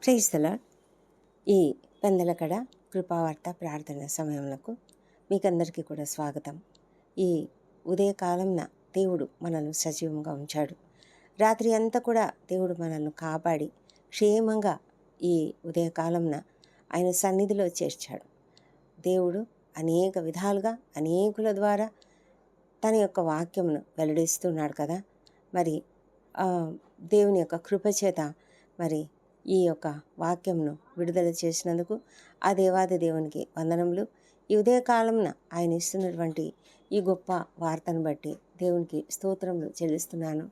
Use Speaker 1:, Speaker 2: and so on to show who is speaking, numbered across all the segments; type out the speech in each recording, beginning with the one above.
Speaker 1: Praise the lord. ఈ పెందలకడ కృపావార్త ప్రార్థన సమయములకు మీకందరికీ కూడా స్వాగతం. ఈ ఉదయకాలంన దేవుడు మనల్ని సజీవంగా ఉంచాడు. రాత్రి అంతా కూడా దేవుడు మనల్ని కాపాడి క్షేమంగా ఈ ఉదయకాలంన ఆయన సన్నిధిలో చేర్చాడు. దేవుడు అనేక విధాలుగా అనేకుల ద్వారా తన యొక్క వాక్యమును వెల్లడిస్తున్నాడు కదా. మరి దేవుని యొక్క కృపచేత మరి ఈ యొక్క వాక్యంను విడుదల చేసినందుకు ఆ దేవాది దేవునికి వందనములు. ఈ ఉదయకాలంన ఆయన ఇస్తున్నటువంటి ఈ గొప్ప వార్తను బట్టి దేవునికి స్తోత్రములు చెల్లిస్తున్నాను.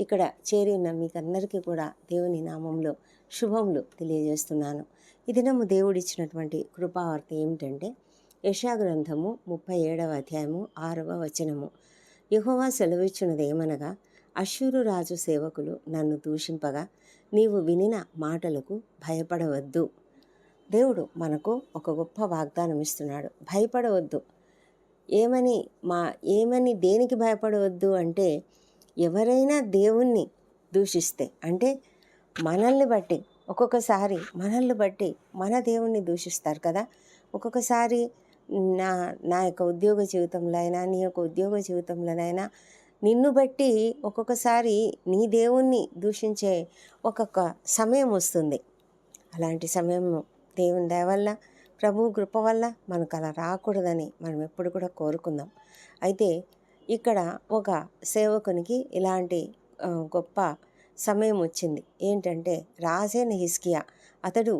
Speaker 1: ఇక్కడ చేరి ఉన్న మీకందరికీ కూడా దేవుని నామంలో శుభములు తెలియజేస్తున్నాను. ఈ దినము దేవుడిచ్చినటువంటి కృపావార్త ఏమిటంటే యెషయా గ్రంథము 37వ అధ్యాయము 6వ వచనము. యెహోవా సెలవిచ్చినదేమనగా, అష్షూరు రాజు సేవకులు నన్ను దూషింపగా నీవు వినిన మాటలకు భయపడవద్దు. దేవుడు మనకు ఒక గొప్ప వాగ్దానం ఇస్తున్నాడు. భయపడవద్దు. ఏమని దేనికి భయపడవద్దు అంటే, ఎవరైనా దేవుణ్ణి దూషిస్తే, అంటే మనల్ని బట్టి ఒక్కొక్కసారి మనల్ని బట్టి మన దేవుణ్ణి దూషిస్తారు కదా. ఒక్కొక్కసారి నా యొక్క ఉద్యోగ జీవితంలో అయినా నీ యొక్క ఉద్యోగ జీవితంలోనైనా నిన్ను బట్టి ఒక్కొక్కసారి నీ దేవుణ్ణి దూషించే ఒక్కొక్క సమయం వస్తుంది. అలాంటి సమయం దేవుని దయ వల్ల, ప్రభు కృప వల్ల మనకు అలా రాకూడదని మనం ఎప్పుడు కూడా కోరుకుందాం. అయితే ఇక్కడ ఒక సేవకునికి ఇలాంటి గొప్ప సమయం వచ్చింది. ఏంటంటే, రాజైన హిజ్కియా అతడు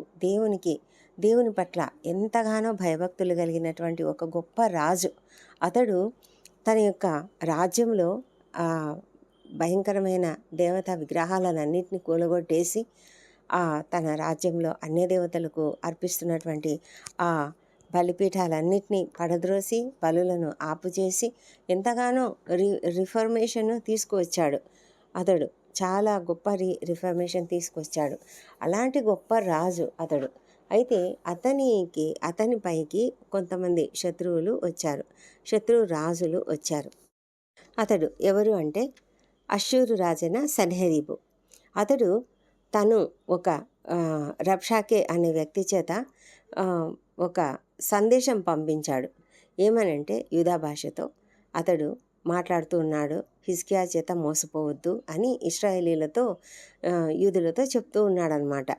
Speaker 1: దేవుని పట్ల ఎంతగానో భయభక్తులు కలిగినటువంటి ఒక గొప్ప రాజు. అతడు తన యొక్క రాజ్యంలో భయంకరమైన దేవతా విగ్రహాలన్నింటినీ కూలగొట్టేసి తన రాజ్యంలో అన్య దేవతలకు అర్పిస్తున్నటువంటి ఆ బలిపీఠాలన్నింటినీ పడద్రోసి బలులను ఆపుచేసి ఎంతగానో రిఫర్మేషన్ తీసుకువచ్చాడు. అతడు చాలా గొప్ప రిఫర్మేషన్ తీసుకొచ్చాడు. అలాంటి గొప్ప రాజు అతడు. అయితే అతనిపైకి కొంతమంది శత్రు రాజులు వచ్చారు. అతడు ఎవరు అంటే అష్షూరు రాజైన సన్హెరీబు. అతడు తను ఒక రబ్షాకే అనే వ్యక్తి చేత ఒక సందేశం పంపించాడు. ఏమనంటే, యూదా భాషతో అతడు మాట్లాడుతూ ఉన్నాడు. హిజ్కియా చేత మోసపోవద్దు అని ఇశ్రాయేలీలతో యూదులతో చెప్తూ ఉన్నాడనమాట.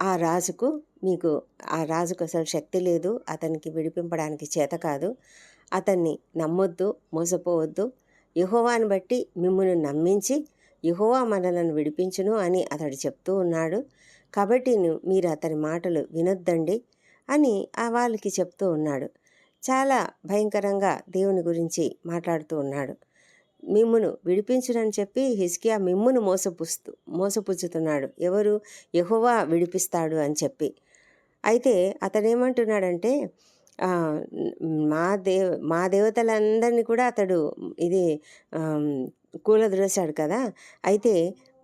Speaker 1: ఆ రాజుకు అసలు శక్తి లేదు, అతనికి విడిపింపడానికి చేత కాదు, అతన్ని నమ్మొద్దు, మోసపోవద్దు, యెహోవాను బట్టి మిమ్మును నమ్మించి యెహోవా మనలను విడిపించును అని అతడు చెప్తూ ఉన్నాడు. కాబట్టి మీరు అతని మాటలు వినొద్దండి అని వాళ్ళకి చెప్తూ ఉన్నాడు. చాలా భయంకరంగా దేవుని గురించి మాట్లాడుతూ ఉన్నాడు. మిమ్మును విడిపించునని చెప్పి హిజ్కియా మిమ్మును మోసపుచ్చుతున్నాడు. ఎవరు? యెహోవా విడిపిస్తాడు అని చెప్పి. అయితే అతడేమంటున్నాడంటే, మా దేవతలందరినీ కూడా అతడు కూలద్రోశాడు కదా. అయితే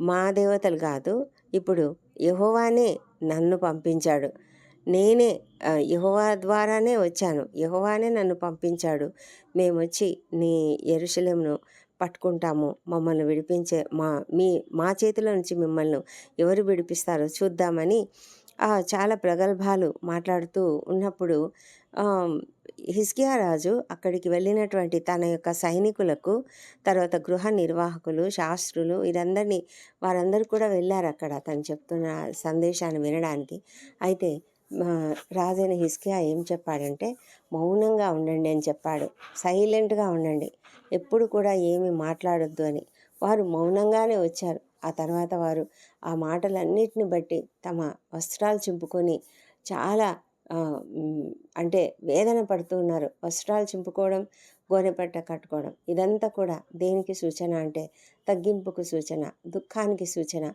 Speaker 1: మా దేవతలు కాదు, ఇప్పుడు యెహోవానే నన్ను పంపించాడు, నేనే యెహోవా ద్వారానే వచ్చాను, యెహోవానే నన్ను పంపించాడు, మేము వచ్చి నీ యెరూషలేమును పట్టుకుంటాము, మమ్మల్ని విడిపించే మా చేతిలో నుంచి మిమ్మల్ని ఎవరు విడిపిస్తారో చూద్దామని చాలా ప్రగల్భాలు మాట్లాడుతూ ఉన్నప్పుడు హిజ్కియా రాజు అక్కడికి వెళ్ళినటువంటి తన యొక్క సైనికులకు, తర్వాత గృహ నిర్వాహకులు, శాస్త్రులు, వారందరూ కూడా వెళ్ళారు అక్కడ తను చెప్తున్న సందేశాన్ని వినడానికి. అయితే రాజైన హిజ్కియా ఏం చెప్పాడంటే, మౌనంగా ఉండండి అని చెప్పాడు. సైలెంట్గా ఉండండి, ఎప్పుడు కూడా ఏమీ మాట్లాడొద్దు అని. వారు మౌనంగానే వచ్చారు. ఆ తర్వాత వారు ఆ మాటలన్నిటిని బట్టి తమ వస్త్రాలు చింపుకొని చాలా అంటే వేదన పడుతూ ఉన్నారు. వస్త్రాలు చింపుకోవడం, గోనెపట్ట కట్టుకోవడం, ఇదంతా కూడా దేనికి సూచన అంటే తగ్గింపుకు సూచన, దుఃఖానికి సూచన.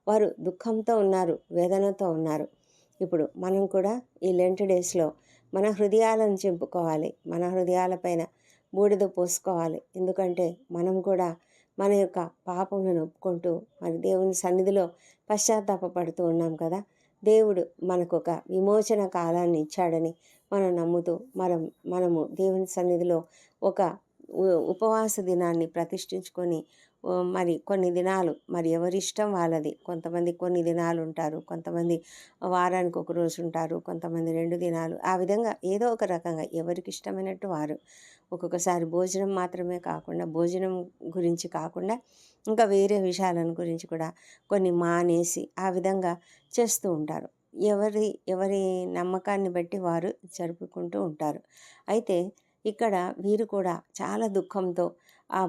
Speaker 1: వారు దుఃఖంతో ఉన్నారు, వేదనతో ఉన్నారు. ఇప్పుడు మనం కూడా ఈ లెంట్ డేస్లో మన హృదయాలను చింపుకోవాలి, మన హృదయాలపైన బూడిద పోసుకోవాలి. ఎందుకంటే మనం కూడా మన యొక్క పాపములను ఒప్పుకుంటూ మరి దేవుని సన్నిధిలో పశ్చాత్తాపడుతూ ఉన్నాం కదా. దేవుడు మనకు ఒక విమోచన కాలాన్ని ఇచ్చాడని మనం నమ్ముతూ మనము దేవుని సన్నిధిలో ఒక ఉపవాస దినాన్ని ప్రతిష్ఠించుకొని మరి కొన్ని దినాలు మరి ఎవరిష్టం వాళ్ళది. కొంతమంది కొన్ని దినాలు ఉంటారు, కొంతమంది వారానికి ఒక రోజు ఉంటారు, కొంతమంది 2 దినాలు. ఆ విధంగా ఏదో ఒక రకంగా ఎవరికి ఇష్టమైనట్టు వారు. ఒక్కొక్కసారి భోజనం మాత్రమే కాకుండా, భోజనం గురించి కాకుండా ఇంకా వేరే విషయాలను గురించి కూడా కొన్ని మానేసి ఆ విధంగా చేస్తూ ఉంటారు. ఎవరి ఎవరి నమ్మకాన్ని బట్టి వారు జరుపుకుంటూ ఉంటారు. అయితే ఇక్కడ వీరు కూడా చాలా దుఃఖంతో ఆ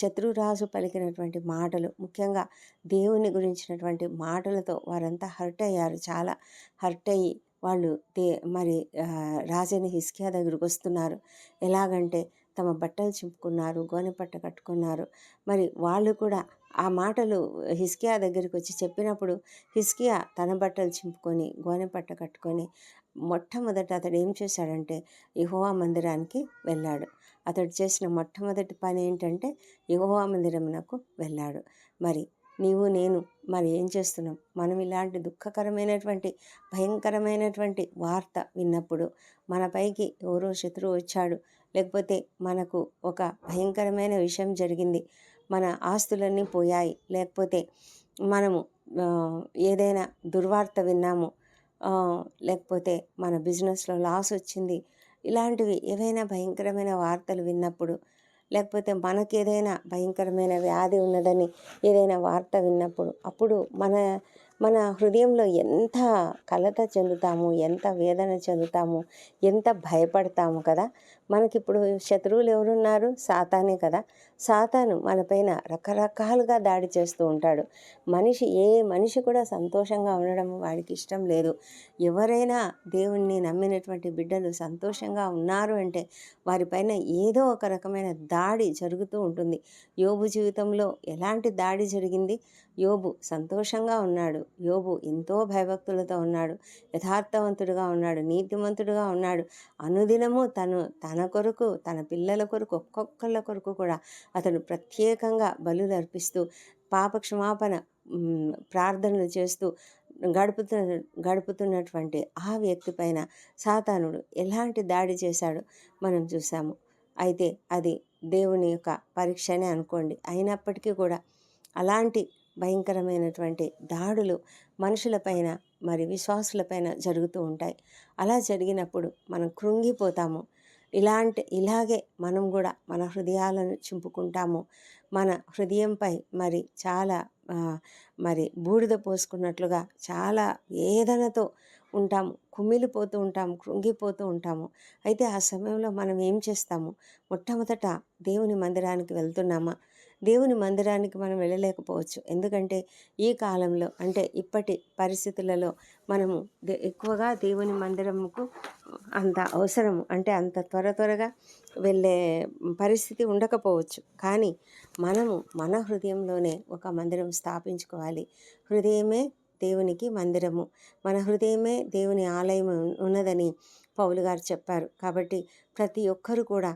Speaker 1: శత్రురాజు పలికినటువంటి మాటలు, ముఖ్యంగా దేవుని గురించినటువంటి మాటలతో వారంతా హర్ట్ అయ్యారు. చాలా హర్ట్ అయ్యి వాళ్ళు మరి రాజైన హిజ్కియా దగ్గరికి వస్తున్నారు. ఎలాగంటే తమ బట్టలు చింపుకున్నారు, గోనెపట్ట కట్టుకున్నారు. మరి వాళ్ళు కూడా ఆ మాటలు హిజ్కియా దగ్గరికి వచ్చి చెప్పినప్పుడు హిజ్కియా తన బట్టలు చింపుకొని గోనెపట్ట కట్టుకొని మొట్టమొదట అతడు ఏం చేశాడంటే యెహోవా మందిరానికి వెళ్ళాడు. అతడు చేసిన మొట్టమొదటి పని ఏంటంటే యెహోవా మందిరమునకు వెళ్ళాడు. మరి నీవు నేను మరి ఏం చేస్తున్నాం? మనం ఇలాంటి దుఃఖకరమైనటువంటి భయంకరమైనటువంటి వార్త విన్నప్పుడు, మన పైకి ఎవరో శత్రువు వచ్చాడు, లేకపోతే మనకు ఒక భయంకరమైన విషయం జరిగింది, మన ఆస్తులన్నీ పోయాయి, లేకపోతే మనము ఏదైనా దుర్వార్త విన్నాము, లేకపోతే మన బిజినెస్లో లాస్ వచ్చింది, ఇలాంటివి ఏవైనా భయంకరమైన వార్తలు విన్నప్పుడు, లేకపోతే మనకేదైనా భయంకరమైన వ్యాధి ఉన్నదని ఏదైనా వార్త విన్నప్పుడు, అప్పుడు మన మన హృదయంలో ఎంత కలత చెందుతాము, ఎంత వేదన చెందుతాము, ఎంత భయపడతాము కదా. మనకిప్పుడు శత్రువులు ఎవరున్నారు? సాతానే కదా. సాతాను మనపైన రకరకాలుగా దాడి చేస్తూ ఉంటాడు. ఏ మనిషి కూడా సంతోషంగా ఉండడం వాడికి ఇష్టం లేదు. ఎవరైనా దేవుణ్ణి నమ్మినటువంటి బిడ్డలు సంతోషంగా ఉన్నారు అంటే వారిపైన ఏదో ఒక రకమైన దాడి జరుగుతూ ఉంటుంది. యోబు జీవితంలో ఎలాంటి దాడి జరిగింది? యోబు సంతోషంగా ఉన్నాడు. యోబు ఎంతో భయభక్తులతో ఉన్నాడు, యథార్థవంతుడుగా ఉన్నాడు, నీతిమంతుడుగా ఉన్నాడు. అనుదినము తన కొరకు, తన పిల్లల కొరకు, ఒక్కొక్కళ్ళ కొరకు కూడా అతను ప్రత్యేకంగా బలులు అర్పిస్తూ పాపక్షమాపణ ప్రార్థనలు చేస్తూ గడుపుతున్నటువంటి ఆ వ్యక్తి పైన సాతానుడు ఎలాంటి దాడి చేశాడో మనం చూసాము. అయితే అది దేవుని యొక్క పరీక్షనే అనుకోండి. అయినప్పటికీ కూడా అలాంటి భయంకరమైనటువంటి దాడులు మనుషులపైన మరి విశ్వాసులపైన జరుగుతూ ఉంటాయి. అలా జరిగినప్పుడు మనం కృంగిపోతాము. ఇలాగే మనం కూడా మన హృదయాలను చింపుకుంటాము. మన హృదయంపై మరి చాలా మరి బూడిద పోసుకున్నట్లుగా చాలా వేదనతో ఉంటాము, కుమిలిపోతూ ఉంటాము, కృంగిపోతూ ఉంటాము. అయితే ఆ సమయంలో మనం ఏం చేస్తాము? మొట్టమొదట దేవుని మందిరానికి వెళ్తున్నామా? దేవుని మందిరానికి మనం వెళ్ళలేకపోవచ్చు. ఎందుకంటే ఈ కాలంలో అంటే ఇప్పటి పరిస్థితులలో మనము ఎక్కువగా దేవుని మందిరముకు అంత అవసరము అంటే అంత త్వరగా వెళ్ళే పరిస్థితి ఉండకపోవచ్చు. కానీ మనము మన హృదయంలోనే ఒక మందిరం స్థాపించుకోవాలి. హృదయమే దేవునికి మందిరము, మన హృదయమే దేవుని ఆలయం ఉన్నదని పౌలు గారు చెప్పారు. కాబట్టి ప్రతి ఒక్కరు కూడా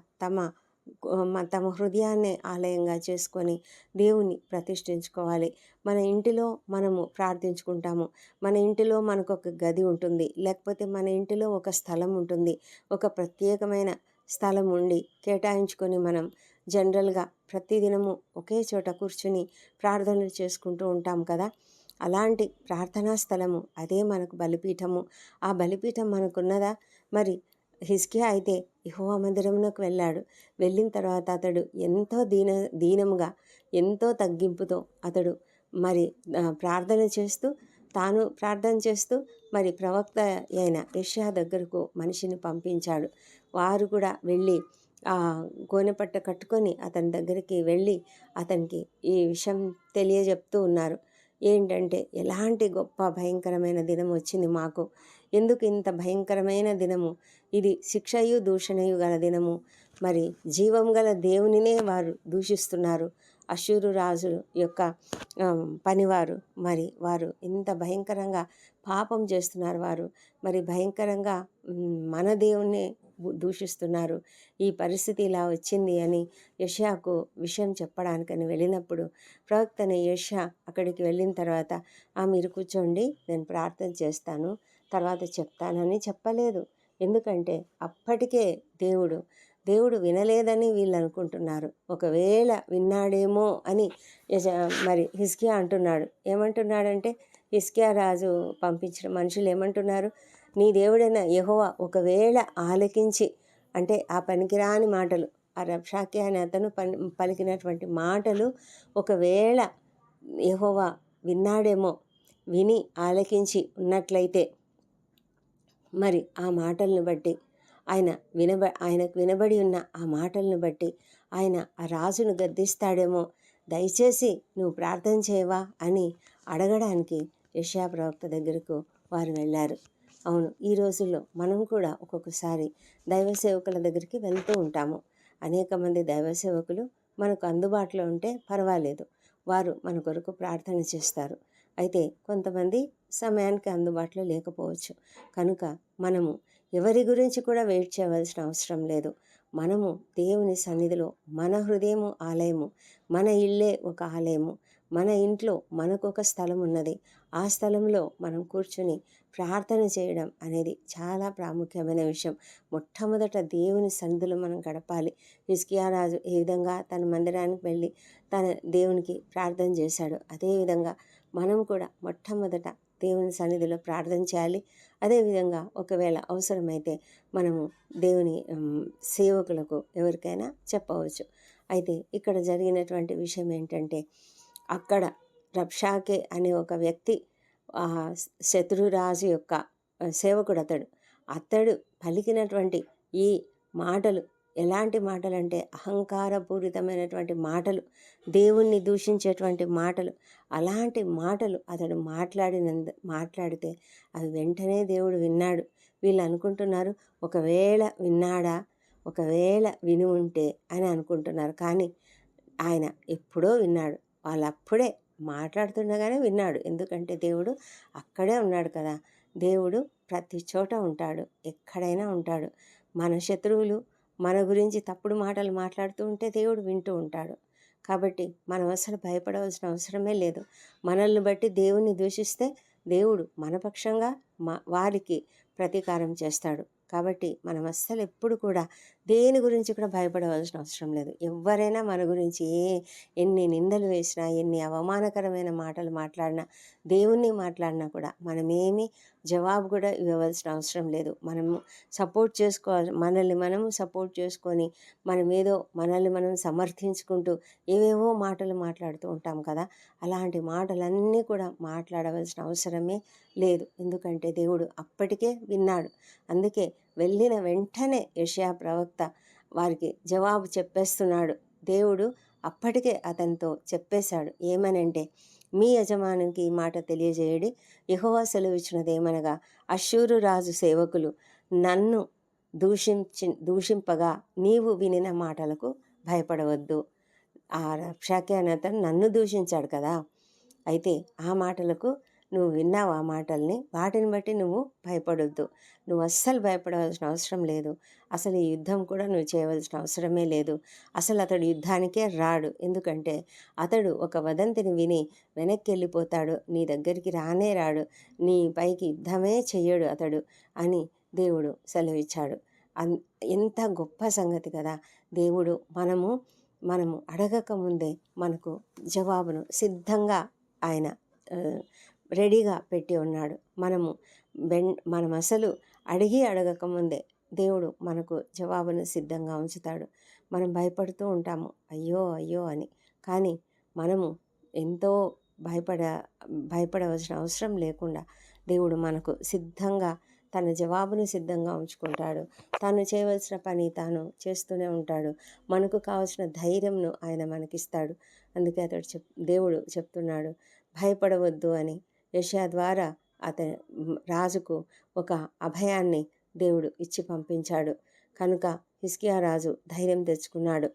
Speaker 1: తమ హృదయాన్నే ఆలయంగా చేసుకొని దేవుని ప్రతిష్ఠించుకోవాలి. మన ఇంటిలో మనము ప్రార్థించుకుంటాము. మన ఇంటిలో మనకు ఒక గది ఉంటుంది, లేకపోతే మన ఇంటిలో ఒక స్థలం ఉంటుంది. ఒక ప్రత్యేకమైన స్థలం ఉండి కేటాయించుకొని మనం జనరల్గా ప్రతిదినము ఒకే చోట కూర్చుని ప్రార్థనలు చేసుకుంటూ ఉంటాం కదా. అలాంటి ప్రార్థనా స్థలము అదే మనకు బలిపీఠము. ఆ బలిపీఠం మనకున్నదా? మరి హిజ్కియా అయితే యెహోవా మందిరమునకు వెళ్ళాడు. వెళ్ళిన తర్వాత అతడు ఎంతో దీనముగా, ఎంతో తగ్గింపుతో అతడు మరి ప్రార్థన చేస్తూ మరి ప్రవక్త అయిన యెషయా దగ్గరకు మనిషిని పంపించాడు. వారు కూడా వెళ్ళి గోనెపట్ట కట్టుకొని అతని దగ్గరికి వెళ్ళి అతనికి ఈ విషయం తెలియజెప్తూ ఉన్నారు. ఏంటంటే ఎలాంటి గొప్ప భయంకరమైన దినం వచ్చింది మాకు, ఎందుకు ఇంత భయంకరమైన దినము, ఇది శిక్షయు దూషణయు గల దినము. మరి జీవం గల దేవునినే వారు దూషిస్తున్నారు. అష్షూరు రాజు యొక్క పనివారు, మరి వారు ఇంత భయంకరంగా పాపం చేస్తున్నారు. వారు మరి భయంకరంగా మన దేవుణ్ణే దూషిస్తున్నారు. ఈ పరిస్థితి ఇలా వచ్చింది అని యెషయాకు విషయం చెప్పడానికని వెళ్ళినప్పుడు ప్రవక్తనే యెషయా అక్కడికి వెళ్ళిన తర్వాత మీరు కూర్చోండి, నేను ప్రార్థన చేస్తాను, తర్వాత చెప్తానని చెప్పలేదు. ఎందుకంటే అప్పటికే దేవుడు వినలేదని వీళ్ళు అనుకుంటున్నారు. ఒకవేళ విన్నాడేమో అని మరి హిజ్కియా అంటున్నాడు. ఏమంటున్నాడంటే, హిజ్కియా రాజు పంపించిన మనుషులు ఏమంటున్నారు, నీ దేవుడైన యెహోవా ఒకవేళ ఆలకించి, అంటే ఆ పనికిరాని మాటలు, ఆ రబ్షాకే అనే అతను పలికినటువంటి మాటలు ఒకవేళ యెహోవా విన్నాడేమో, విని ఆలకించి ఉన్నట్లయితే మరి ఆ మాటలను బట్టి ఆయనకు వినబడి ఉన్న ఆ మాటలను బట్టి ఆయన ఆ రాజును గద్దిస్తాడేమో, దయచేసి నువ్వు ప్రార్థన చేయవా అని అడగడానికి యెషయా ప్రవక్త దగ్గరకు వారు వెళ్ళారు. అవును, ఈ రోజుల్లో మనం కూడా ఒక్కొక్కసారి దైవ సేవకుల దగ్గరికి వెళ్తూ ఉంటాము. అనేక మంది దైవ సేవకులు మనకు అందుబాటులో ఉంటే పర్వాలేదు, వారు మన కొరకు ప్రార్థన చేస్తారు. అయితే కొంతమంది సమయానికి అందుబాటులో లేకపోవచ్చు. కనుక మనము ఎవరి గురించి కూడా వెయిట్ చేయవలసిన అవసరం లేదు. మనము దేవుని సన్నిధిలో, మన హృదయము ఆలయము, మన ఇల్లే ఒక ఆలయము, మన ఇంట్లో మనకొక స్థలం ఉన్నది. ఆ స్థలంలో మనం కూర్చుని ప్రార్థన చేయడం అనేది చాలా ప్రాముఖ్యమైన విషయం. మొట్టమొదట దేవుని సన్నిధిలో మనం గడపాలి. హిజ్కియా రాజు ఏ విధంగా తన మందిరానికి వెళ్ళి తన దేవునికి ప్రార్థన చేశాడు, అదేవిధంగా మనం కూడా మొట్టమొదట దేవుని సన్నిధిలో ప్రార్థన చేయాలి. అదేవిధంగా ఒకవేళ అవసరమైతే మనము దేవుని సేవకులకు ఎవరికైనా చెప్పవచ్చు. అయితే ఇక్కడ జరిగినటువంటి విషయం ఏంటంటే, అక్కడ రబ్షాకే అనే ఒక వ్యక్తి శత్రురాజు యొక్క సేవకుడు అతడు పలికినటువంటి ఈ మాటలు ఎలాంటి మాటలంటే అహంకారపూరితమైనటువంటి మాటలు, దేవుణ్ణి దూషించేటువంటి మాటలు. అలాంటి మాటలు అతడు మాట్లాడితే అది వెంటనే దేవుడు విన్నాడు. వీళ్ళు అనుకుంటున్నారు ఒకవేళ విన్నాడా, ఒకవేళ విని ఉంటే అని అనుకుంటున్నారు. కానీ ఆయన ఎప్పుడో విన్నాడు. వాళ్ళు అప్పుడే మాట్లాడుతుండగానే విన్నాడు. ఎందుకంటే దేవుడు అక్కడే ఉన్నాడు కదా. దేవుడు ప్రతి చోట ఉంటాడు, ఎక్కడైనా ఉంటాడు. మన శత్రువులు మన గురించి తప్పుడు మాటలు మాట్లాడుతూ ఉంటే దేవుడు వింటూ ఉంటాడు. కాబట్టి మనం అసలు భయపడవలసిన అవసరమే లేదు. మనల్ని బట్టి దేవుణ్ణి దూషిస్తే దేవుడు మన పక్షంగా వారికి ప్రతీకారం చేస్తాడు. కాబట్టి మనం అస్సలు ఎప్పుడు కూడా దేని గురించి కూడా భయపడవలసిన అవసరం లేదు. ఎవరైనా మన గురించి ఎన్ని నిందలు వేసినా, ఎన్ని అవమానకరమైన మాటలు మాట్లాడినా, దేవుణ్ణి మాట్లాడినా కూడా మనమేమీ జవాబు కూడా ఇవ్వవలసిన అవసరం లేదు. మనము సపోర్ట్ చేసుకోవాలి, మనల్ని మనము సపోర్ట్ చేసుకొని మనల్ని మనం సమర్థించుకుంటూ ఏవేవో మాటలు మాట్లాడుతూ ఉంటాం కదా. అలాంటి మాటలన్నీ కూడా మాట్లాడవలసిన అవసరమే లేదు. ఎందుకంటే దేవుడు అప్పటికే విన్నాడు. అందుకే వెళ్ళిన వెంటనే యెషయా ప్రవక్త వారికి జవాబు చెప్పేస్తున్నాడు. దేవుడు అప్పటికే అతనితో చెప్పేశాడు. ఏమనంటే, మీ యజమానికి ఈ మాట తెలియజేయడి, యెహోవా సెలవిచ్చినదేమనగా, అష్షూరు రాజు సేవకులు నన్ను దూషింపగా నీవు వినిన మాటలకు భయపడవద్దు. ఆ రబ్షాకే అనే అతను నన్ను దూషించాడు కదా, అయితే ఆ మాటలకు నువ్వు విన్నావు, ఆ మాటల్ని, వాటిని బట్టి నువ్వు భయపడొద్దు. నువ్వు అస్సలు భయపడవలసిన అవసరం లేదు. అసలు ఈ యుద్ధం కూడా నువ్వు చేయవలసిన అవసరమే లేదు. అసలు అతడు యుద్ధానికే రాడు. ఎందుకంటే అతడు ఒక వదంతిని విని వెనక్కి వెళ్ళిపోతాడు, నీ దగ్గరికి రానే రాడు, నీ పైకి యుద్ధమే చెయ్యడు అతడు అని దేవుడు సెలవిచ్చాడు. ఎంత గొప్ప సంగతి కదా. దేవుడు మనము అడగక ముందే మనకు జవాబును సిద్ధంగా ఆయన రెడీగా పెట్టి ఉన్నాడు. మనం అసలు అడగకముందే దేవుడు మనకు జవాబును సిద్ధంగా ఉంచుతాడు. మనం భయపడుతూ ఉంటాము, అయ్యో అయ్యో అని. కానీ మనము ఎంతో భయపడవలసిన అవసరం లేకుండా దేవుడు మనకు సిద్ధంగా తన జవాబును సిద్ధంగా ఉంచుకుంటాడు. తాను చేయవలసిన పని తాను చేస్తూనే ఉంటాడు. మనకు కావాల్సిన ధైర్యంను ఆయన మనకిస్తాడు. అందుకే దేవుడు చెప్తున్నాడు, భయపడవద్దు అని. యెషయా ద్వారా రాజుకు ఒక అభయాన్ని దేవుడు ఇచ్చి పంపించాడు. కనుక హిజ్కియా రాజు ధైర్యం తెచ్చుకున్నాడు.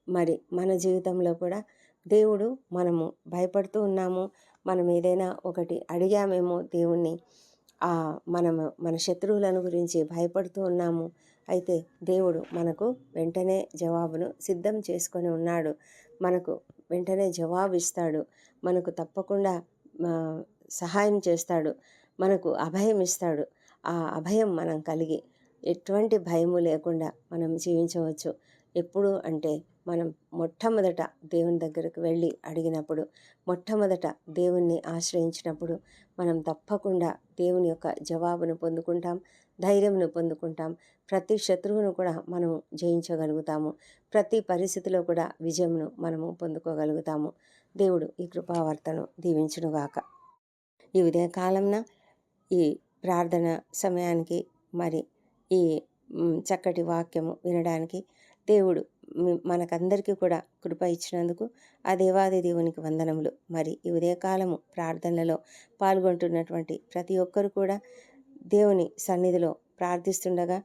Speaker 1: మరి మన జీవితంలో కూడా దేవుడు, మనము భయపడుతూ ఉన్నాము, మనం ఏదైనా ఒకటి అడిగామేమో దేవుణ్ణి, మన శత్రువులను గురించి భయపడుతూ ఉన్నాము. అయితే దేవుడు మనకు వెంటనే జవాబును సిద్ధం చేసుకొని ఉన్నాడు. మనకు వెంటనే జవాబు ఇస్తాడు. మనకు తప్పకుండా సహాయం చేస్తాడు. మనకు అభయం ఇస్తాడు. ఆ అభయం మనం కలిగి ఎటువంటి భయము లేకుండా మనం జీవించవచ్చు. ఎప్పుడు అంటే మనం మొట్టమొదట దేవుని దగ్గరకు వెళ్ళి అడిగినప్పుడు, మొట్టమొదట దేవుణ్ణి ఆశ్రయించినప్పుడు మనం తప్పకుండా దేవుని యొక్క జవాబును పొందుకుంటాం, ధైర్యమును పొందుకుంటాం. ప్రతి శత్రువును కూడా మనము జయించగలుగుతాము. ప్రతి పరిస్థితిలో కూడా విజయమును మనము పొందుకోగలుగుతాము. దేవుడు ఈ కృపావర్తను దీవించునుగాక. ఈ ఉదయకాలంన ఈ ప్రార్థన సమయానికి మరి ఈ చక్కటి వాక్యము వినడానికి దేవుడు మనకందరికీ కూడా కృప ఇచ్చినందుకు ఆ దేవాది దేవునికి వందనములు. మరి ఈ ఉదయకాలము ప్రార్థనలలో పాల్గొంటున్నటువంటి ప్రతి ఒక్కరు కూడా దేవుని సన్నిధిలో ప్రార్థిస్తుండగా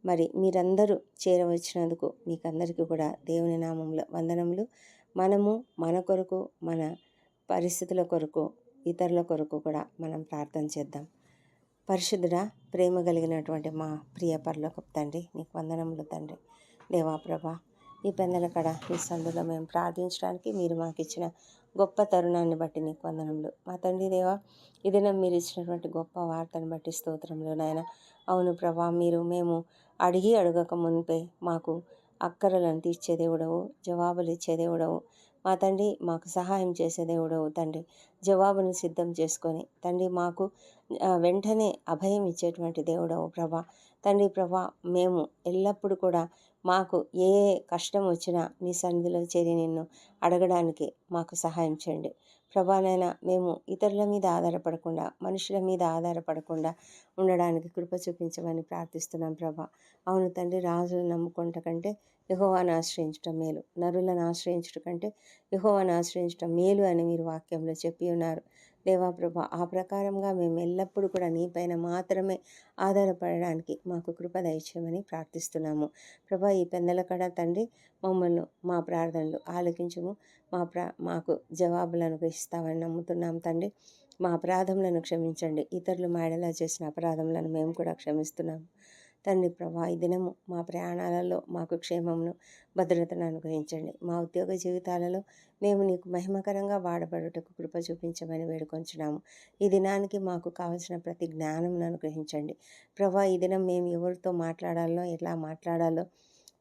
Speaker 1: మరి మీరందరూ చేరవచ్చినందుకు మీకందరికీ కూడా దేవుని నామములో వందనములు. మనము మన కొరకు, మన పరిస్థితుల కొరకు, ఇతరుల కొరకు కూడా మనం ప్రార్థన చేద్దాం. పరిశుద్ధుడా, ప్రేమ కలిగినటువంటి మా ప్రియ పరలోకపు తండ్రి, నీకు వందనములు తండ్రి. దేవా ప్రభా, ఈ పెందల కడ ఈ సందులో మేము ప్రార్థించడానికి మీరు మాకు ఇచ్చిన గొప్ప తరుణాన్ని బట్టి నీకు వందనములు. మా తండ్రి దేవా, ఈ దినం మీరు ఇచ్చినటువంటి గొప్ప వార్తను బట్టి స్తోత్రములు నాయన. అవును ప్రభా, మేము అడిగి అడగక మునిపే మాకు అక్కరలను తీర్చే దేవుడవు, జవాబులు ఇచ్చే దేవుడవు. మా తండ్రి, మాకు సహాయం చేసే దేవుడవు తండ్రి. జవాబును సిద్ధం చేసుకొని తండ్రి మాకు వెంటనే అభయం ఇచ్చేటువంటి దేవుడవు ప్రభా. తండ్రి ప్రభా, మేము ఎల్లప్పుడూ కూడా మాకు ఏ కష్టం వచ్చినా నీ సన్నిధిలో చేరి నిన్ను అడగడానికి మాకు సహాయం చేయండి ప్రభానైనా. మేము ఇతరుల మీద ఆధారపడకుండా, మనుషుల మీద ఆధారపడకుండా ఉండడానికి కృప చూపించమని ప్రార్థిస్తున్నాం ప్రభా. అవును తండ్రి, రాజులను నమ్ముకుంట కంటే యెహోవాను ఆశ్రయించటం మేలు, నరులను ఆశ్రయించడం కంటే యెహోవాను ఆశ్రయించటం మేలు అని మీరు వాక్యంలో చెప్పి ఉన్నారు దేవా ప్రభా. ఆ ప్రకారంగా మేము ఎల్లప్పుడూ కూడా నీపైన మాత్రమే ఆధారపడడానికి మాకు కృప దయచేయమని ప్రార్థిస్తున్నాము ప్రభా. ఈ పెందల కడ తండ్రి, మమ్మల్ని మా ప్రార్థనలు ఆలకించుము. మాకు జవాబులను అనుగ్రహిస్తామని నమ్ముతున్నాం తండ్రి. మా అపరాధములను క్షమించండి. ఇతరులు మేడలా చేసిన అపరాధములను మేము కూడా క్షమిస్తున్నాము తండ్రి ప్రభా. ఈ దినము మా ప్రయాణాలలో మాకు క్షేమమును, భద్రతను అనుగ్రహించండి. మా ఉద్యోగ జీవితాలలో మేము నీకు మహిమకరంగా వాడబడుటకు కృప చూపించమని వేడుకొంచున్నాము. ఈ దినానికి మాకు కావలసిన ప్రతి జ్ఞానమును అనుగ్రహించండి ప్రభా. ఈ దినం మేము ఎవరితో మాట్లాడాలో, ఎలా మాట్లాడాలో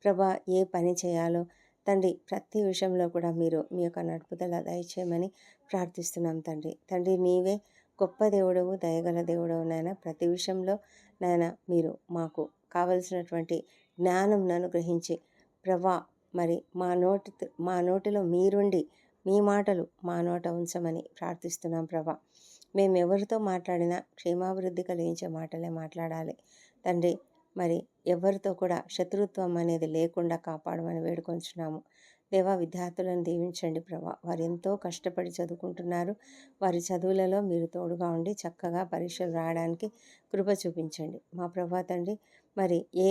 Speaker 1: ప్రభా, ఏ పని చేయాలో తండ్రి, ప్రతి విషయంలో కూడా మీరు మీ యొక్క నడుపుదల దయచేయమని ప్రార్థిస్తున్నాం తండ్రి. తండ్రి, నీవే గొప్ప దేవుడవు, దయగల దేవుడవు నాయన. ప్రతి విషయంలో నాయన మీరు మాకు కావలసినటువంటి జ్ఞానంను అనుగ్రహించి ప్రభా, మరి మా నోటిలో మీరుండి మీ మాటలు మా నోట ఉంచమని ప్రార్థిస్తున్నాం ప్రభా. మేము ఎవరితో మాట్లాడినా క్షేమాభివృద్ధి కలిగించే మాటలే మాట్లాడాలి తండ్రి. మరి ఎవరితో కూడా శత్రుత్వం అనేది లేకుండా కాపాడమని వేడుకొంచున్నాము దేవా. విద్యార్థులను దీవించండి ప్రభా. వారు ఎంతో కష్టపడి చదువుకుంటున్నారు. వారి చదువులలో మీరు తోడుగా ఉండి చక్కగా పరీక్షలు రాయడానికి కృప చూపించండి మా ప్రభా తండ్రి. మరి ఏ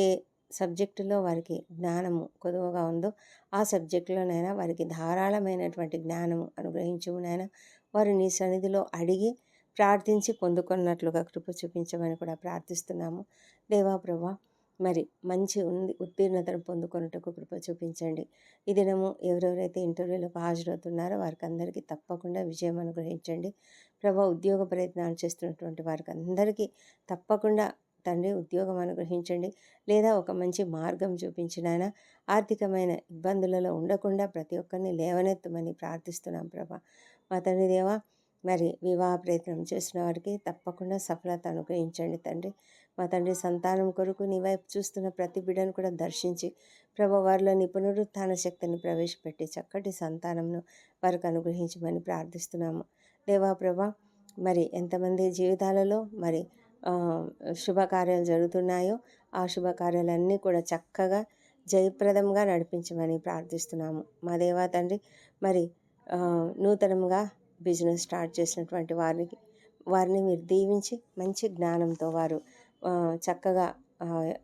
Speaker 1: సబ్జెక్టులో వారికి జ్ఞానము కొదువగా ఉందో ఆ సబ్జెక్టులోనైనా వారికి ధారాళమైనటువంటి జ్ఞానము అనుగ్రహించునైనా వారు నీ సన్నిధిలో అడిగి ప్రార్థించి పొందుకున్నట్లుగా కృప చూపించమని కూడా ప్రార్థిస్తున్నాము దేవా ప్రభా. మరి మంచి ఉత్తీర్ణతను పొందుకొనుటకు కృప చూపించండి. ఈ దినము ఎవరెవరైతే ఇంటర్వ్యూలకు హాజరవుతున్నారో వారికి అందరికీ తప్పకుండా విజయం అనుగ్రహించండి ప్రభా. ఉద్యోగ ప్రయత్నాలు చేస్తున్నటువంటి వారికి అందరికీ తప్పకుండా తండ్రి ఉద్యోగం అనుగ్రహించండి, లేదా ఒక మంచి మార్గం చూపించినైనా ఆర్థికమైన ఇబ్బందులలో ఉండకుండా ప్రతి ఒక్కరిని లేవనెత్తమని ప్రార్థిస్తున్నాం ప్రభా. మా తండ్రి దేవా, మరి వివాహ ప్రయత్నం చేసిన వారికి తప్పకుండా సఫలత అనుగ్రహించండి తండ్రి. మా తండ్రి, సంతానం కొరకు నీ వైపు చూస్తున్న ప్రతి బిడ్డను కూడా దర్శించి ప్రభు వారిలో నీ పునరుత్థాన శక్తిని ప్రవేశపెట్టి చక్కటి సంతానంను వారికి అనుగ్రహించమని ప్రార్థిస్తున్నాము దేవా ప్రభా. మరి ఎంతమంది జీవితాలలో మరి శుభకార్యాలు జరుగుతున్నాయో ఆ శుభకార్యాలన్నీ కూడా చక్కగా జయప్రదంగా నడిపించమని ప్రార్థిస్తున్నాము మా దేవా తండ్రి. మరి నూతనంగా బిజినెస్ స్టార్ట్ చేసినటువంటి వారిని మీరు దీవించి మంచి జ్ఞానంతో వారు చక్కగా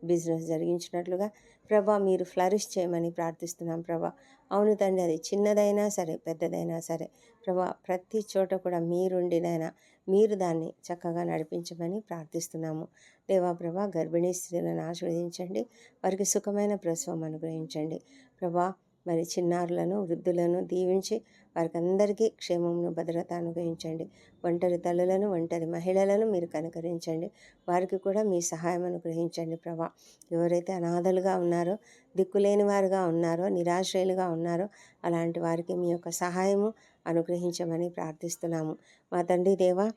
Speaker 1: బిజినెస్ జరిగించినట్లుగా ప్రభా మీరు ఫ్లరిష్ చేయమని ప్రార్థిస్తున్నాం ప్రభా. అవును తండ్రి, అది చిన్నదైనా సరే పెద్దదైనా సరే ప్రభా, ప్రతి చోట కూడా మీరుండినైనా మీరు దాన్ని చక్కగా నడిపించమని ప్రార్థిస్తున్నాము దేవా ప్రభా. గర్భిణీ స్త్రీలను ఆశీర్వదించండి, వారికి సుఖమైన ప్రసవం అనుగ్రహించండి ప్రభా. మరి చిన్నారులను, వృద్ధులను దీవించి వారికందరికీ క్షేమమును, భద్రత అనుగ్రహించండి. ఒంటరి తల్లులను, ఒంటరి మహిళలను మీరు కనికరించండి. వారికి కూడా మీ సహాయం అనుగ్రహించండి ప్రభా. ఎవరైతే అనాథలుగా ఉన్నారో, దిక్కులేని వారుగా ఉన్నారో, నిరాశ్రయులుగా ఉన్నారో అలాంటి వారికి మీ యొక్క సహాయము అనుగ్రహించమని ప్రార్థిస్తున్నాము. మా తండ్రి దేవా,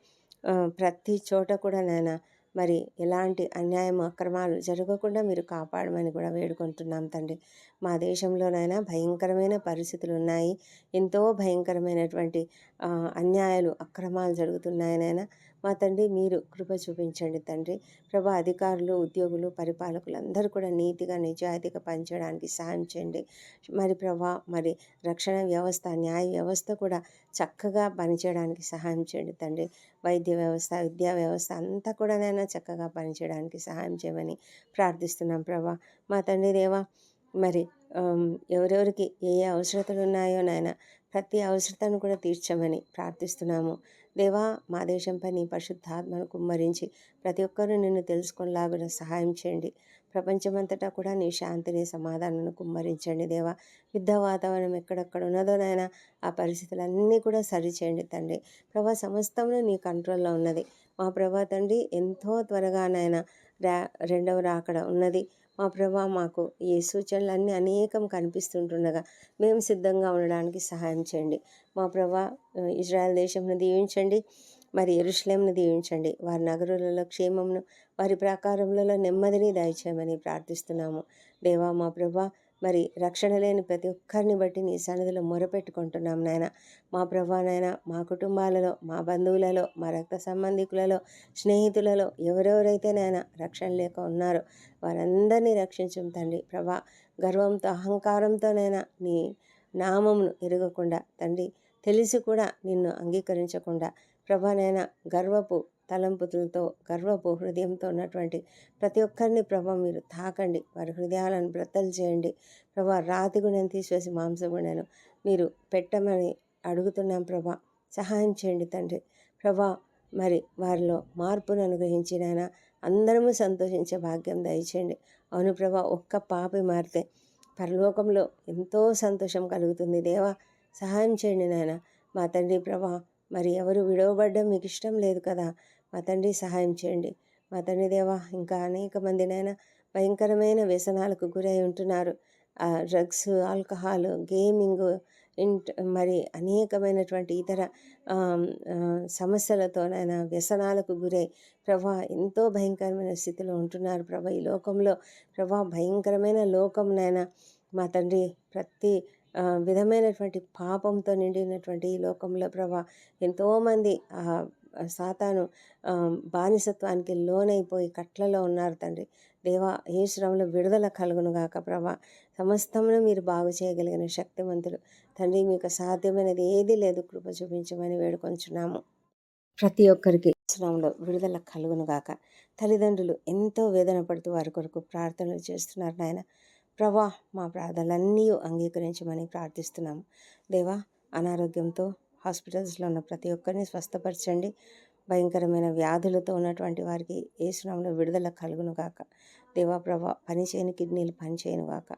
Speaker 1: ప్రతి చోట కూడా నాయన మరి ఎలాంటి అన్యాయం, అక్రమాలు జరగకుండా మీరు కాపాడమని కూడా వేడుకుంటున్నాం తండ్రి. మా దేశంలోనైనా భయంకరమైన పరిస్థితులు ఉన్నాయి. ఎంతో భయంకరమైనటువంటి అన్యాయాలు, అక్రమాలు జరుగుతున్నాయనైనా మా తండ్రి మీరు కృప చూపించండి తండ్రి. ప్రభా, అధికారులు, ఉద్యోగులు, పరిపాలకులు అందరూ కూడా నీతిగా, నిజాయితీగా పనిచేయడానికి సహాయం చేయండి. మరి ప్రభా, మరి రక్షణ వ్యవస్థ, న్యాయ వ్యవస్థ కూడా చక్కగా పనిచేయడానికి సహాయం చేయండి తండ్రి. వైద్య వ్యవస్థ, విద్యా వ్యవస్థ అంతా కూడా నైనా చక్కగా పనిచేయడానికి సహాయం చేయమని ప్రార్థిస్తున్నాం ప్రభా. మా తండ్రి దేవా, మరి ఎవరెవరికి ఏ ఏ అవసరతలు ఉన్నాయో నాయన ప్రతి అవసరతను కూడా తీర్చమని ప్రార్థిస్తున్నాము. దేవా, మా దేశంపై నీ పరిశుద్ధాత్మను కుమ్మరించి ప్రతి ఒక్కరూ నిన్ను తెలుసుకునేలాగా సహాయం చేయండి. ప్రపంచమంతటా కూడా నీ శాంతిని, సమాధానాన్ని కుమ్మరించండి దేవా. యుద్ధ వాతావరణం ఎక్కడెక్కడ ఉన్నదో నాయన ఆ పరిస్థితులన్నీ కూడా సరిచేయండి తండ్రి. ప్రభా, సమస్తమును నీ కంట్రోల్లో ఉన్నది. మా ప్రభా తండ్రి, ఎంతో త్వరగా నాయన రెండవ రాకడ ఉన్నది. మా ప్రభా, మాకు ఈ సూచనలన్నీ అనేకం కనిపిస్తుంటుండగా మేము సిద్ధంగా ఉండడానికి సహాయం చేయండి. మా ప్రభా, ఇజ్రాయెల్ దేశంను దీవించండి. మరి యెరూషలేమును దీవించండి. వారి నగరులలో క్షేమమును, వారి ప్రాకారములలో నెమ్మదిని దయచేయమని ప్రార్థిస్తున్నాము. దేవా, మా ప్రభా, మరి రక్షణ లేని ప్రతి ఒక్కరిని బట్టి నీ సన్నిధిలో మొరపెట్టుకుంటున్నాం నాయన. మా ప్రభా నాయన, మా కుటుంబాలలో, మా బంధువులలో, మా రక్త సంబంధికులలో, స్నేహితులలో ఎవరెవరైతే నాయన రక్షణ లేక ఉన్నారో వారందరినీ రక్షించం తండ్రి. ప్రభా, గర్వంతో, అహంకారంతోనైనా నీ నామమును ఎరగకుండా తండ్రి, తెలిసి కూడా నిన్ను అంగీకరించకుండా ప్రభానైనా గర్వపు తలంపులతో, గర్వపు హృదయంతో ఉన్నటువంటి ప్రతి ఒక్కరిని ప్రభా మీరు తాకండి. వారి హృదయాలను బ్రద్దలు చేయండి. ప్రభా, రాతి గుణను తీసివేసి మాంసగుణను మీరు పెట్టమని అడుగుతున్నాం ప్రభా. సహాయం చేయండి తండ్రి. ప్రభా, మరి వారిలో మార్పును అనుగ్రహించినైనా అందరము సంతోషించే భాగ్యం దయచేయండి. అవును ప్రభా, ఒక్క పాపి మారితే పరలోకంలో ఎంతో సంతోషం కలుగుతుంది. దేవా, సహాయం చేయండి నాయన. మా తండ్రి ప్రభా, మరి ఎవరు విడవబడ్డం మీకు ఇష్టం లేదు కదా. మా తండ్రి, సహాయం చేయండి. మా తండ్రి దేవా, ఇంకా అనేక మందినైనా భయంకరమైన వ్యసనాలకు గురై ఉంటున్నారు. డ్రగ్స్, ఆల్కహాల్, గేమింగ్, మరి అనేకమైనటువంటి ఇతర సమస్యలతోనైనా వ్యసనాలకు గురై ప్రభా ఎంతో భయంకరమైన స్థితిలో ఉంటున్నారు ప్రభా. ఈ లోకంలో ప్రభా, భయంకరమైన లోకంనైనా మా తండ్రి ప్రతి విధమైనటువంటి పాపంతో నిండినటువంటి ఈ లోకంలో ప్రభా ఎంతోమంది సాతాను బానిసత్వానికి లోనైపోయి కట్లలో ఉన్నారు తండ్రి. దేవా, ఏ శ్రమలో విడుదల కలుగును గాక ప్రభా. సమస్తమును మీరు బాగు చేయగలిగిన శక్తివంతులు తండ్రి. మీకు సాధ్యమైనది ఏదీ లేదు. కృప చూపించమని వేడుకొంచున్నాము. ప్రతి ఒక్కరికి శ్రమలో విడుదల కలుగును గాక. తల్లిదండ్రులు ఎంతో వేదన పడుతూ వారి కొరకు ప్రార్థనలు చేస్తున్నారు నాయన. ప్రభా, మా ప్రార్థనలన్నీ అంగీకరించమని ప్రార్థిస్తున్నాము. దేవా, అనారోగ్యంతో హాస్పిటల్స్లో ఉన్న ప్రతి ఒక్కరిని స్వస్థపరచండి. భయంకరమైన వ్యాధులతో ఉన్నటువంటి వారికి యేసునామములో విడుదల కలుగును గాక. దేవా ప్రభా, పనిచేయని కిడ్నీలు పనిచేయను గాక.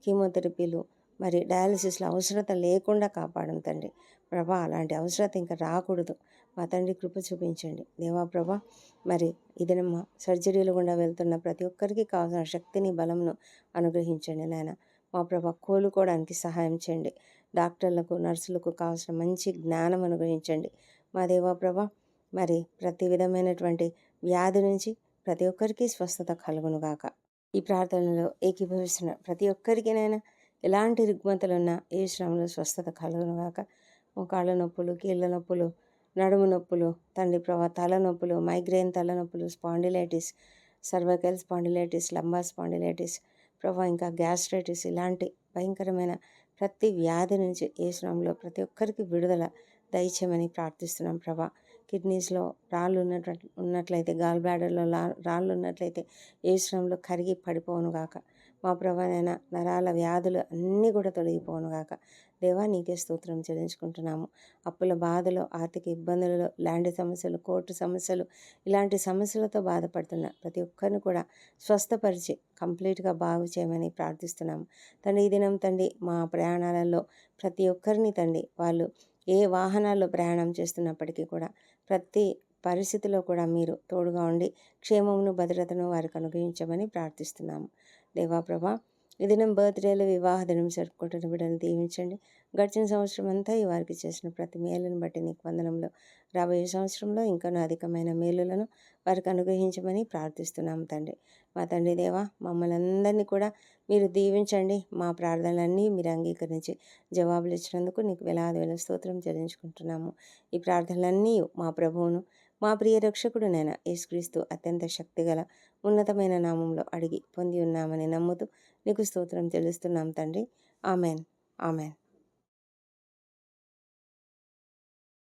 Speaker 1: కీమోథెరపీలు మరి డయాలసిస్ల అవసరత లేకుండా కాపాడం తండ్రి. ప్రభా, అలాంటి అవసరత ఇంకా రాకూడదు. మా తండ్రి, కృప చూపించండి. దేవా ప్రభా, మరి ఇదనమ్మా సర్జరీలు గుండా వెళ్తున్న ప్రతి ఒక్కరికి కావాల్సిన శక్తిని, బలమును అనుగ్రహించండి నాయన. మా ప్రభా, కోలుకోవడానికి సహాయం చేయండి. డాక్టర్లకు, నర్సులకు కావాల్సిన మంచి జ్ఞానం అనుగ్రహించండి. మా దేవా ప్రభా, మరి ప్రతి విధమైనటువంటి వ్యాధి నుంచి ప్రతి ఒక్కరికి స్వస్థత కలుగును గాక. ఈ ప్రార్థనలో ఏకీభవిస్తున్న ప్రతి ఒక్కరికినైనా ఎలాంటి రుగ్మతలున్నా ఏ శ్రమలో స్వస్థత కలుగును గాక. మోకాళ్ళ నొప్పులు, కీళ్ళ నొప్పులు, నడుము నొప్పులు, తండ్రి ప్రభా, తలనొప్పులు, మైగ్రేన్ తలనొప్పులు, spondylitis, cervical spondylitis, lumbar spondylitis ప్రభా, ఇంకా గ్యాస్ట్రైటిస్, ఇలాంటి భయంకరమైన ప్రతి వ్యాధి నుంచి ఏ శ్రమలో ప్రతి ఒక్కరికి విడుదల దయచేయమని ప్రార్థిస్తున్నాం ప్రభా. కిడ్నీస్లో రాళ్ళు ఉన్నట్లయితే, గాల్ బ్లాడర్లో రాళ్ళు ఉన్నట్లయితే ఏ శ్రమలో కరిగి పడిపోవును గాక. మా ప్రభా నాయన నరాల వ్యాధులు అన్నీ కూడా తొలగిపోను గాక. దేవా నీకే స్తోత్రం చెల్లించుకుంటున్నాము. అప్పుల బాధలు, ఆర్థిక ఇబ్బందులలో, ల్యాండ్ సమస్యలు, కోర్టు సమస్యలు, ఇలాంటి సమస్యలతో బాధపడుతున్న ప్రతి ఒక్కరిని కూడా స్వస్థపరిచి కంప్లీట్గా బాగు చేయమని ప్రార్థిస్తున్నాము. తండ్రి ఈ దినం తండ్రి మా ప్రయాణాలలో ప్రతి ఒక్కరిని తండ్రి వాళ్ళు ఏ వాహనాల్లో ప్రయాణం చేస్తున్నప్పటికీ కూడా ప్రతి పరిస్థితిలో కూడా మీరు తోడుగా ఉండి క్షేమమును భద్రతను వారికి అనుగ్రహించమని ప్రార్థిస్తున్నాము. దేవా ప్రభా ఈ దినం బర్త్డేలు, వివాహ దినం జరుపుకుంటున్న బిడ్డను దీవించండి. గడిచిన సంవత్సరం అంతా ఈ వారికి చేసిన ప్రతి మేలును బట్టి నీకు వందనంలో, రాబోయే సంవత్సరంలో ఇంకనూ అధికమైన మేలులను వారికి అనుగ్రహించమని ప్రార్థిస్తున్నాము తండ్రి. మా తండ్రి దేవా మమ్మల్ని అందరినీ కూడా మీరు దీవించండి. మా ప్రార్థనలన్నీ మీరు అంగీకరించి జవాబులు ఇచ్చినందుకు నీకు వేలాది వేల స్తోత్రం చెల్లించుకుంటున్నాము. ఈ ప్రార్థనలన్నీ మా ప్రభువును మా ప్రియ రక్షకుడునైన యేసుక్రీస్తు అత్యంత శక్తిగల ఉన్నతమైన నామంలో అడిగి పొంది ఉన్నామని నమ్ముతూ నీకు స్తోత్రం చెల్లిస్తున్నాం తండ్రి. ఆమెన్. ఆమెన్.